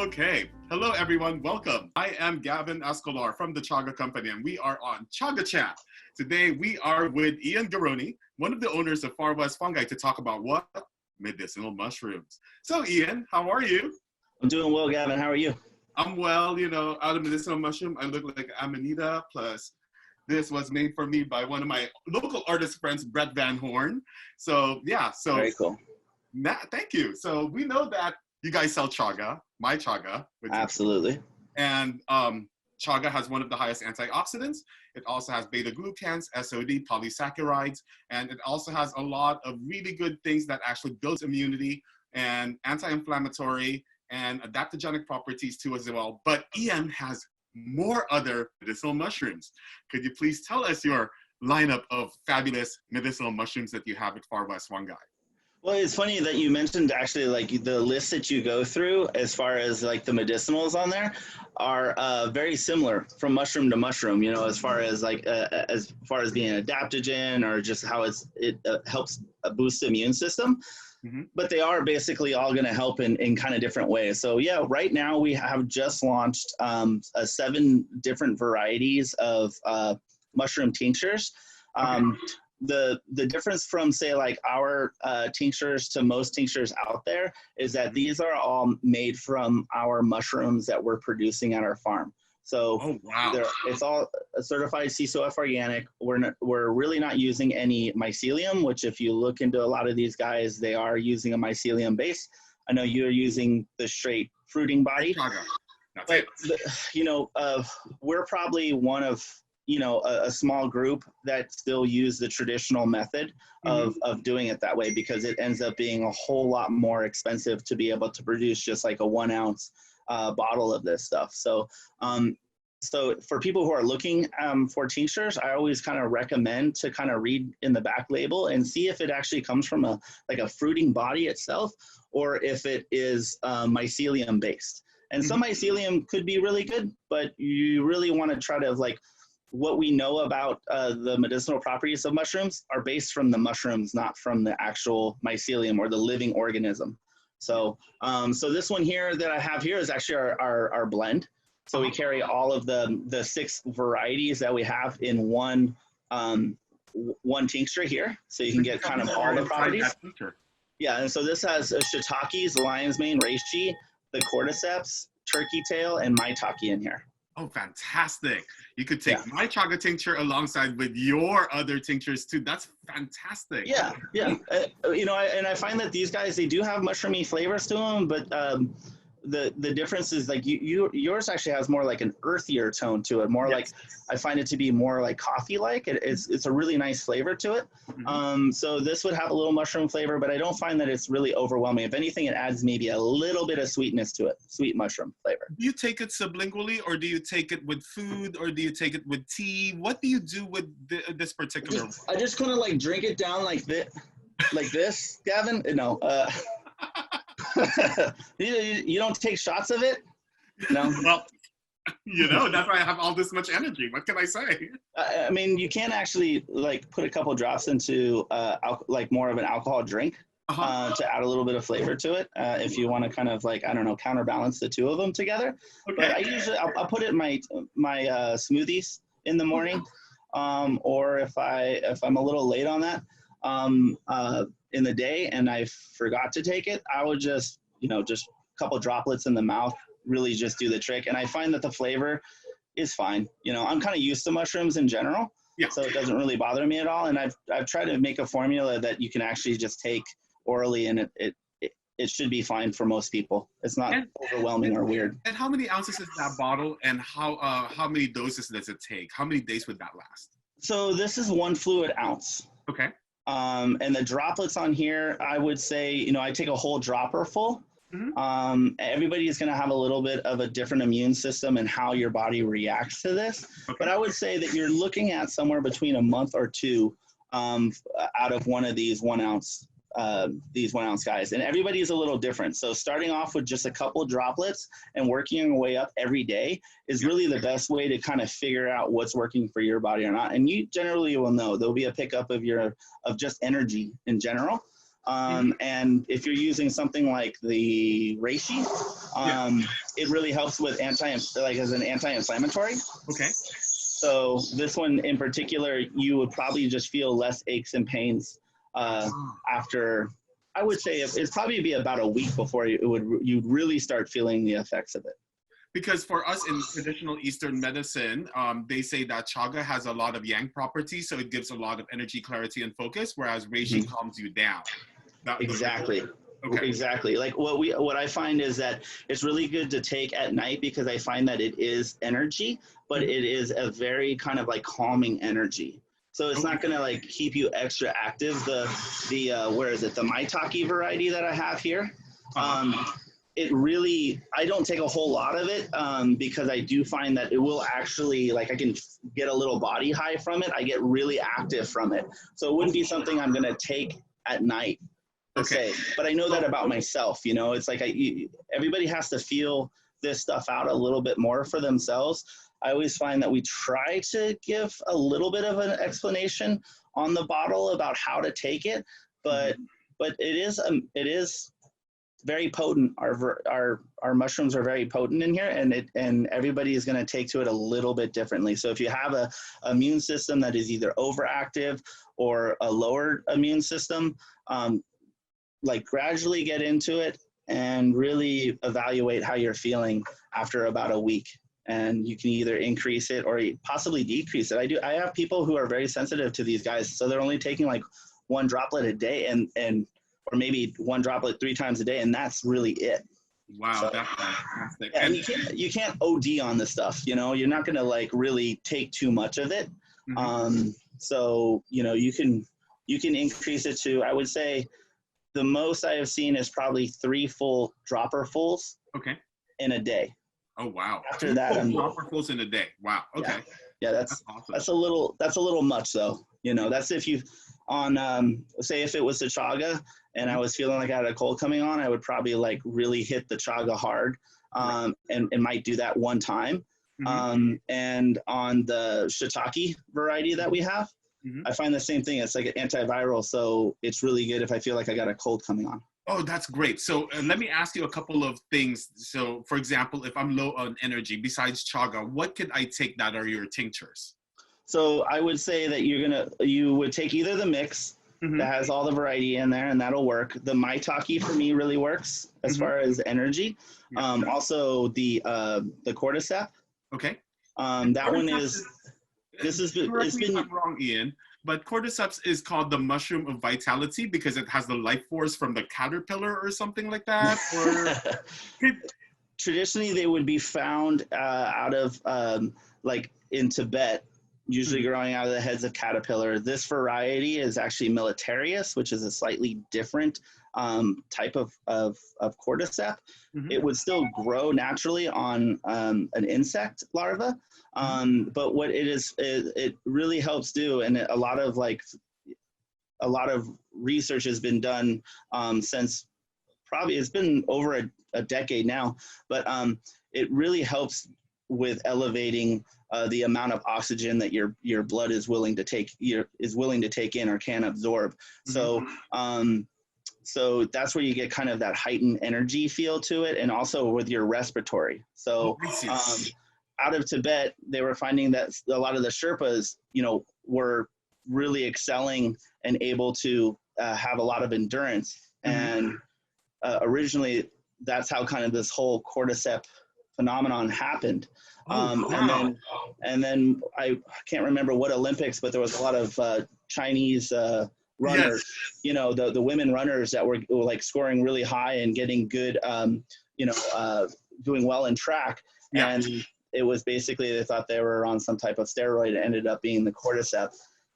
Okay. Hello, everyone. Welcome. I am Gavin from the Chaga company, and we are on ChagaChat. Today, we are with Ian Garrone, one of the owners of Far West Fungi, to talk about what? Medicinal mushrooms. So, Ian, how are you? I'm doing well, Gavin. How are you? I'm well. Out of medicinal mushroom, I look like Amanita. Plus, this was made for me by one of my local artist friends, Brett Van Horn. So, yeah. So, very cool. Thank you. So, we know that you guys sell chaga, my chaga. Absolutely. And chaga has one of the highest antioxidants. It also has beta-glucans, SOD, polysaccharides, and it also has a lot of really good things that actually builds immunity and anti-inflammatory and adaptogenic properties too as well. But Ian has more other medicinal mushrooms. Could you please tell us your lineup of fabulous medicinal mushrooms that you have at Far West Fungi? Well, it's funny that you mentioned actually like the list that you go through as far as like the medicinals on there are very similar from mushroom to mushroom, as far as like as far as being an adaptogen or just how it helps boost the immune system. Mm-hmm. But they are basically all going to help in kind of different ways. So yeah, right now we have just launched 7 different varieties of mushroom tinctures. Okay. The difference from say like our tinctures to most tinctures out there is that these are all made from our mushrooms that we're producing at our farm. So it's all certified CSOF organic. We're really not using any mycelium, which if you look into a lot of these guys, they are using a mycelium base. I know you're using the straight fruiting body, but we're probably one of a small group that still use the traditional method of doing it that way, because it ends up being a whole lot more expensive to be able to produce just like a 1 ounce bottle of this stuff. So, so for people who are looking for tinctures, I always kind of recommend to kind of read in the back label and see if it actually comes from a fruiting body itself, or if it is mycelium based. And some mycelium could be really good, but you really want to try to what we know about the medicinal properties of mushrooms are based from the mushrooms, not from the actual mycelium or the living organism. So, so this one here that I have here is actually our blend. So we carry all of the 6 varieties that we have in one tincture here. So you can get kind of all the properties. Yeah, and so this has shiitakes, lion's mane, reishi, the cordyceps, turkeytail, and maitake in here. Oh, fantastic. You could take my chaga tincture alongside with your other tinctures too. That's fantastic. Yeah. And I find that these guys, they do have mushroomy flavors to them, but the difference is like yours actually has more like an earthier tone to it, more like, I find it to be more like coffee-like. It's a really nice flavor to it. So this would have a little mushroom flavor, but I don't find that it's really overwhelming. If anything, it adds maybe a little bit of sweetness to it, sweet mushroom flavor. Do you take it sublingually, or do you take it with food, or do you take it with tea? What do you do with this particular? I just kind of like drink it down like this, Gavin. No. You don't take shots of it? No. Well, that's why I have all this much energy. What can I say? I mean, you can actually put a couple drops into more of an alcohol drink to add a little bit of flavor to it. If you want to kind of counterbalance the 2 of them together. Okay. But I usually I'll put it in my smoothies in the morning, or if I'm a little late on that. In the day and I forgot to take it, I would just a couple droplets in the mouth really just do the trick. And I find that the flavor is fine. I'm kind of used to mushrooms in general, so it doesn't really bother me at all. And I've tried to make a formula that you can actually just take orally, and it should be fine for most people. It's not overwhelming or weird. And how many ounces is that bottle, and how many doses does it take? How many days would that last? So this is 1 fluid ounce. Okay. And the droplets on here, I would say, I take a whole dropper full. Everybody is going to have a little bit of a different immune system and how your body reacts to this. Okay. But I would say that you're looking at somewhere between a month or 2 out of one of these 1 ounce guys. And everybody is a little different. So starting off with just a couple of droplets and working your way up every day is really the best way to kind of figure out what's working for your body or not. And you generally will know there'll be a pickup of just energy in general. And if you're using something like the reishi, it really helps with as an anti-inflammatory. Okay. So this one in particular, you would probably just feel less aches and pains after. I would say it'd probably be about a week before you'd really start feeling the effects of it. Because for us in traditional Eastern medicine, they say that chaga has a lot of yang properties, so it gives a lot of energy, clarity, and focus, whereas reishi calms you down. Exactly. Okay. Exactly. Like what I find is that it's really good to take at night, because I find that it is energy, but it is a very kind of like calming energy. So it's not going to like keep you extra active. The where is it? The maitake variety that I have here. It really, I don't take a whole lot of it because I do find that it will actually, like, I can get a little body high from it. I get really active from it. So it wouldn't be something I'm going to take at night, per se. But I know that about myself, you know. It's like everybody has to feel this stuff out a little bit more for themselves. I always find that we try to give a little bit of an explanation on the bottle about how to take it, but it is very potent. Our mushrooms are very potent in here, and everybody is going to take to it a little bit differently. So if you have a immune system that is either overactive or a lower immune system, like gradually get into it and really evaluate how you're feeling after about a week. And you can either increase it or possibly decrease it. I have people who are very sensitive to these guys, so they're only taking like one droplet a day or maybe one droplet 3 times a day, and that's really it. Wow, so, that's fantastic. Yeah, and you can't OD on this stuff, you know. You're not going to like really take too much of it. So, you know, you can increase it to, I would say the most I have seen is probably 3 full dropperfuls in a day. Oh wow! After that, dropperfuls in a day. Wow. Okay. Yeah, that's awesome. That's a little much though. You know, that's if you say if it was the chaga and I was feeling like I had a cold coming on, I would probably like really hit the chaga hard, and might do that one time. And on the shiitake variety that we have, I find the same thing. It's like an antiviral, so it's really good if I feel like I got a cold coming on. Oh, that's great. So let me ask you a couple of things. So for example, if I'm low on energy, besides chaga, what could I take that are your tinctures? So I would say that you would take either the mix that has all the variety in there, and that'll work. The maitake for me really works as far as energy. Also the cordyceps. Okay. That one is. It's been. If I'm wrong, Ian, but cordyceps is called the mushroom of vitality because it has the life force from the caterpillar or something like that. Or traditionally, they would be found out of like in Tibet, usually growing out of the heads of caterpillar. This variety is actually militarius, which is a slightly different type of cordyceps. It would still grow naturally on an insect larva. But what it really helps do, and a lot of research has been done since probably it's been over a decade now, but it really helps with elevating the amount of oxygen that your blood is willing to take in or can absorb. So that's where you get kind of that heightened energy feel to it, and also with your respiratory. So out of Tibet, they were finding that a lot of the Sherpas, you know, were really excelling and able to have a lot of endurance. And originally, that's how kind of this whole cordyceps phenomenon happened. And then I can't remember what Olympics, but there was a lot of Chinese runners, you know, the women runners that were like scoring really high and getting good, doing well in track. And it was basically, they thought they were on some type of steroid. It ended up being the cordyceps.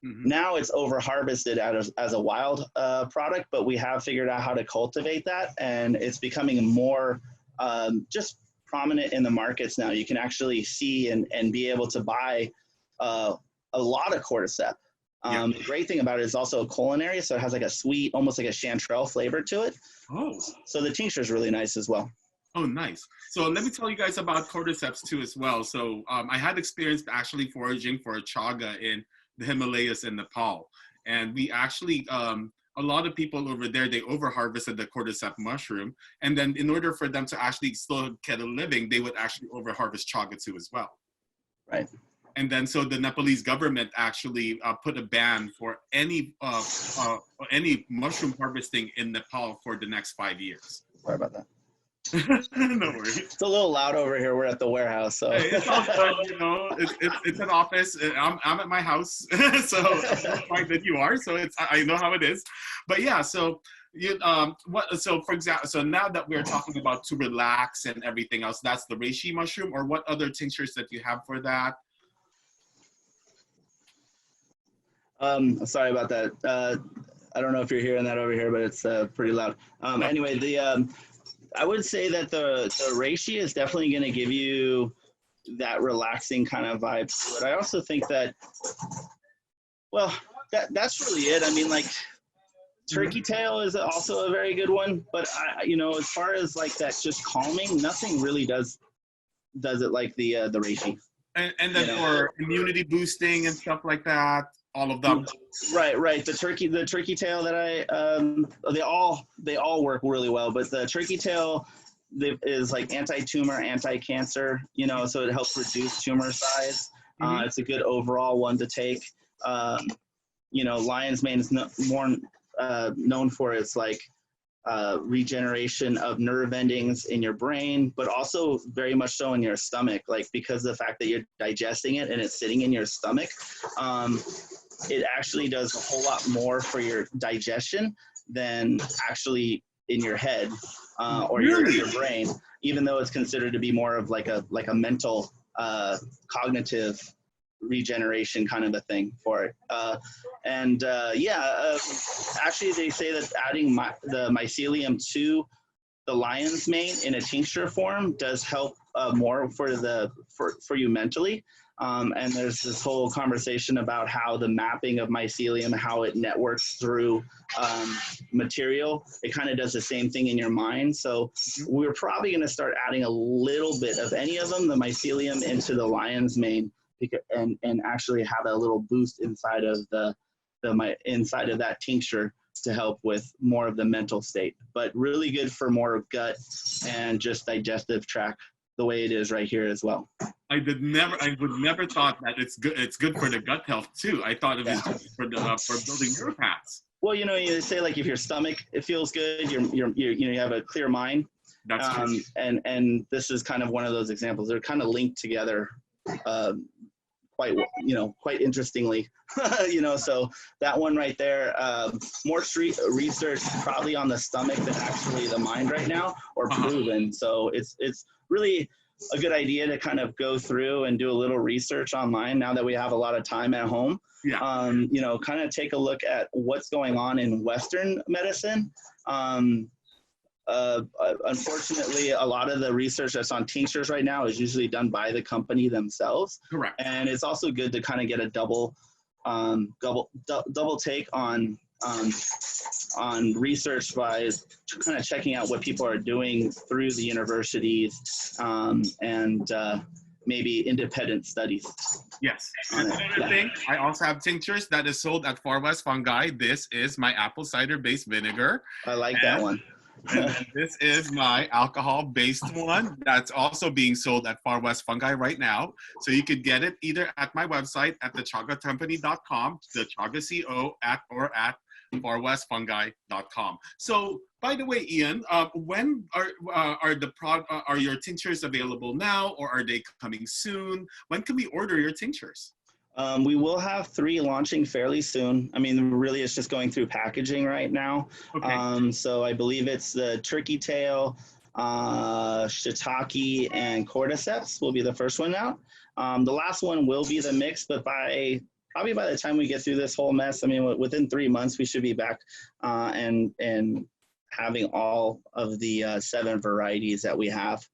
Now it's over harvested as a wild product, but we have figured out how to cultivate that, and it's becoming more just prominent in the markets now. You can actually see and be able to buy a lot of cordyceps. The great thing about it is also culinary, so it has like a sweet, almost like a chanterelle flavor to it. So the tincture is really nice as well. Oh, nice. So let me tell you guys about cordyceps too as well. So I had experience actually foraging for a chaga in the Himalayas in Nepal. And we actually a lot of people over there, they over-harvested the cordyceps mushroom. And then in order for them to actually still get a living, they would actually over-harvest chaga too as well. Right. And then so the Nepalese government actually put a ban for any mushroom harvesting in Nepal for the next 5 years. Sorry about that. No worries. It's a little loud over here. We're at the warehouse, so Hey, it's all good, you know. It's an office. I'm at my house, so I'm fine that you are. So I know how it is. But yeah, so so for example, so now that we're talking about to relax and everything else, that's the reishi mushroom. Or what other tinctures that you have for that? Sorry about that. I don't know if you're hearing that over here, but it's pretty loud. Anyway, I would say that the reishi is definitely going to give you that relaxing kind of vibe to it. I also think that, well, that's really it. I mean, like, turkeytail is also a very good one, but you know, as far as like that just calming, nothing really does it like the reishi. And then for immunity boosting and stuff like that, all of them. Right. The turkeytail that they all work really well, but the turkeytail is like anti-tumor, anti-cancer, you know, so it helps reduce tumor size. It's a good overall one to take. You know, lion's mane is more known for its like regeneration of nerve endings in your brain, but also very much so in your stomach, like because of the fact that you're digesting it and it's sitting in your stomach. It actually does a whole lot more for your digestion than actually in your head or your brain, even though it's considered to be more of like a mental cognitive regeneration kind of a thing for it. Actually they say that adding the mycelium to the lion's mane in a tincture form does help more for you mentally. And there's this whole conversation about how the mapping of mycelium, how it networks through material. It kind of does the same thing in your mind. So we're probably going to start adding a little bit of any of them, the mycelium, into the lion's mane, and actually have a little boost inside of inside of that tincture to help with more of the mental state. But really good for more gut and just digestive tract, the way it is right here as well. I would never thought that it's good for the gut health too. I thought it was just for building neuropaths. Well, you know, you say like if your stomach, it feels good, you have a clear mind. That's true. And this is kind of one of those examples. They're kind of linked together quite interestingly. So that one right there, more research probably on the stomach than actually the mind right now, or proven. So it's really a good idea to kind of go through and do a little research online now that we have a lot of time at home. Yeah. Kind of take a look at what's going on in Western medicine. Unfortunately, a lot of the research that's on tinctures right now is usually done by the company themselves. Correct. And it's also good to kind of get a double take on research by kind of checking out what people are doing through the universities and maybe independent studies. Yes. And another thing, I also have tinctures that is sold at Far West Fungi. This is my apple cider based vinegar. I like that one. And then this is my alcohol-based one that's also being sold at Far West Fungi right now. So you could get it either at my website at thechagacompany.com, the ChagaCo or at farwestfungi.com. So, by the way, Ian, when are your tinctures available now, or are they coming soon? When can we order your tinctures? We will have 3 launching fairly soon. I mean, really, it's just going through packaging right now. Okay. So I believe it's the turkeytail, shiitake, and cordyceps will be the first one out. The last one will be the mix, but probably by the time we get through this whole mess, I mean, within 3 months, we should be back and having all of the 7 varieties that we have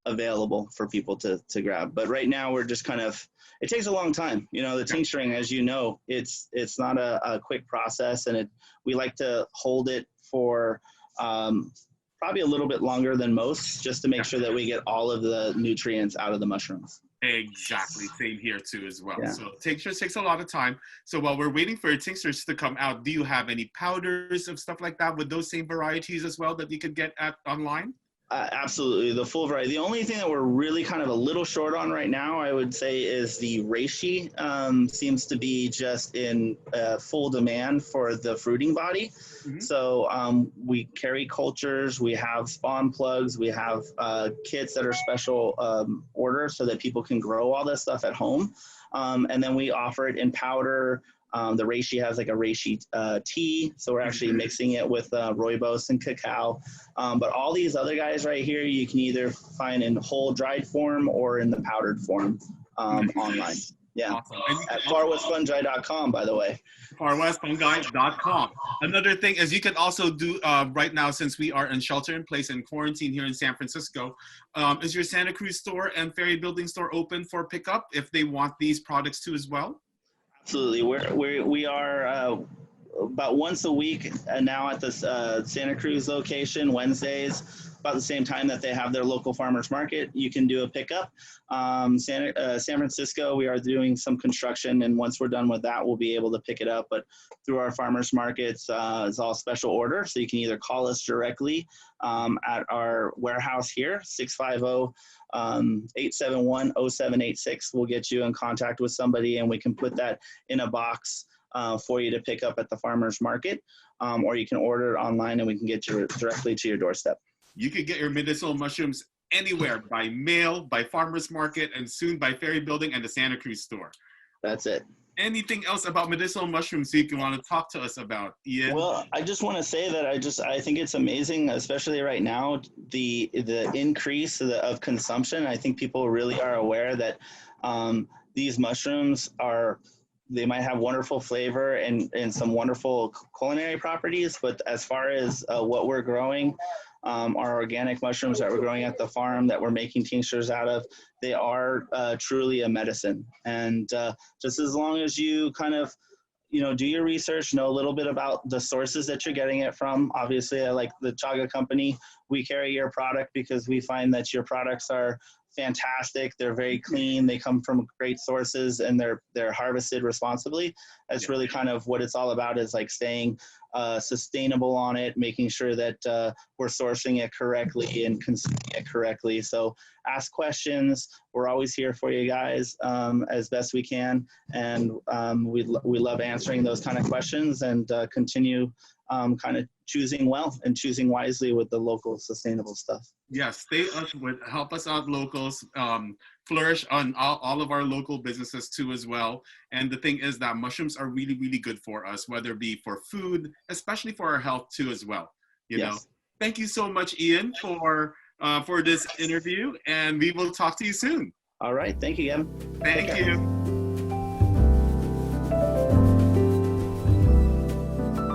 available for people to grab. But right now, we're just kind of, it takes a long time. You know, the tincturing, as you know, it's not a quick process, and we like to hold it for probably a little bit longer than most, just to make sure that we get all of the nutrients out of the mushrooms. Exactly. Same here too as well. Yeah. So tinctures takes a lot of time. So while we're waiting for your tinctures to come out, do you have any powders of stuff like that with those same varieties as well that you could get at online? Absolutely, the full variety. The only thing that we're really kind of a little short on right now, I would say, is the reishi. Seems to be just in full demand for the fruiting body. Mm-hmm. So we carry cultures, we have spawn plugs, we have kits that are special order so that people can grow all this stuff at home. And then we offer it in powder. The reishi has like a reishi tea, so we're actually mixing it with rooibos and cacao. But all these other guys right here, you can either find in whole dried form or in the powdered form online. Yeah, Awesome. at farwestfungi.com, by the way. farwestfungi.com. Another thing is you can also do right now, since we are in shelter in place and quarantine here in San Francisco, is your Santa Cruz store and Ferry Building store open for pickup if they want these products too as well? Absolutely. We are about once a week now at the Santa Cruz location, Wednesdays, about the same time that they have their local farmers market. You can do a pickup. San Francisco, we are doing some construction, and once we're done with that, we'll be able to pick it up. But through our farmers markets, it's all special order, so you can either call us directly at our warehouse here, 650-871-0786. We'll get you in contact with somebody, and we can put that in a box for you to pick up at the farmer's market, or you can order it online and we can get you directly to your doorstep. You could get your medicinal mushrooms anywhere, by mail, by farmer's market, and soon by Ferry Building and the Santa Cruz store. That's it. Anything else about medicinal mushrooms you want to talk to us about, Ian? Well, I just want to say that I think it's amazing, especially right now, the increase of consumption. I think people really are aware that these mushrooms they might have wonderful flavor and some wonderful culinary properties, but as far as what we're growing, our organic mushrooms that we're growing at the farm that we're making tinctures out of, they are truly a medicine. And just as long as you kind of, do your research, know a little bit about the sources that you're getting it from. Obviously, like the Chaga company, we carry your product because we find that your products are fantastic. They're very clean. They come from great sources, and they're harvested responsibly. That's really kind of what it's all about, is like staying sustainable on it, making sure that we're sourcing it correctly and consuming it correctly. So ask questions. We're always here for you guys as best we can. And we love answering those kind of questions, and continue kind of choosing well and choosing wisely with the local sustainable stuff. Yes, help us out, locals, flourish on all of our local businesses too as well. And the thing is that mushrooms are really, really good for us, whether it be for food, especially for our health too as well. You know. Thank you so much, Ian, for this interview, and we will talk to you soon. All right. Thank you, Gavin. Thank you.